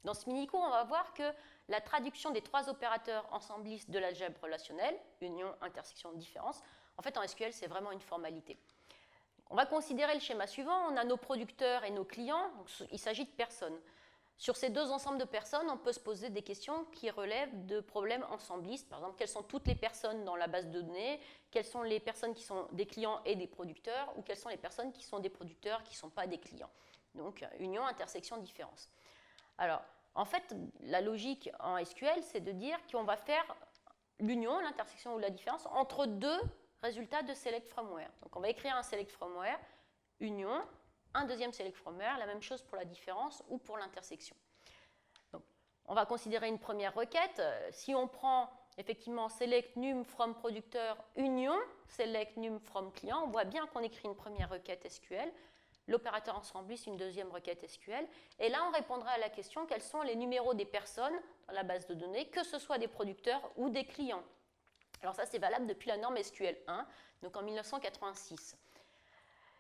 Dans ce mini-cours, on va voir que la traduction des trois opérateurs ensemblistes de l'algèbre relationnelle, union, intersection, différence, en fait en SQL c'est vraiment une formalité. On va considérer le schéma suivant, on a nos producteurs et nos clients, donc il s'agit de personnes. Sur ces deux ensembles de personnes, on peut se poser des questions qui relèvent de problèmes ensemblistes. Par exemple, quelles sont toutes les personnes dans la base de données, quelles sont les personnes qui sont des clients et des producteurs, ou quelles sont les personnes qui sont des producteurs qui ne sont pas des clients. Donc, union, intersection, différence. Alors, en fait, la logique en SQL, c'est de dire qu'on va faire l'union, l'intersection ou la différence entre deux résultats de select from where. Donc, on va écrire un select from where, union, un deuxième select from where, la même chose pour la différence ou pour l'intersection. Donc, on va considérer une première requête. Si on prend effectivement select num from producteur union select num from client, on voit bien qu'on écrit une première requête SQL, l'opérateur ensembliste une deuxième requête SQL, et là on répondra à la question quels sont les numéros des personnes dans la base de données, que ce soit des producteurs ou des clients. Alors ça c'est valable depuis la norme SQL 1, donc en 1986.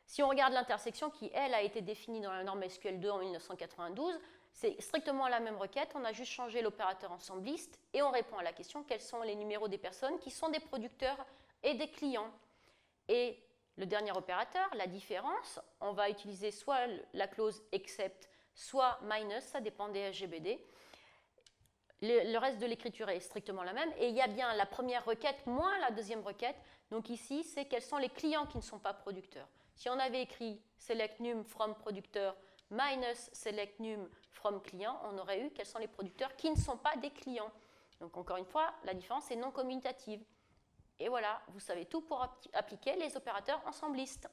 Si on regarde l'intersection qui, elle, a été définie dans la norme SQL 2 en 1992, c'est strictement la même requête, on a juste changé l'opérateur ensembliste et on répond à la question quels sont les numéros des personnes qui sont des producteurs et des clients. Et le dernier opérateur, la différence, on va utiliser soit la clause except, soit minus, ça dépend des SGBD. Le reste de l'écriture est strictement la même et il y a bien la première requête moins la deuxième requête. Donc ici, c'est quels sont les clients qui ne sont pas producteurs. Si on avait écrit select num from producteur minus select num from client, on aurait eu quels sont les producteurs qui ne sont pas des clients. Donc encore une fois, la différence est non commutative. Et voilà, vous savez tout pour appliquer les opérateurs ensemblistes.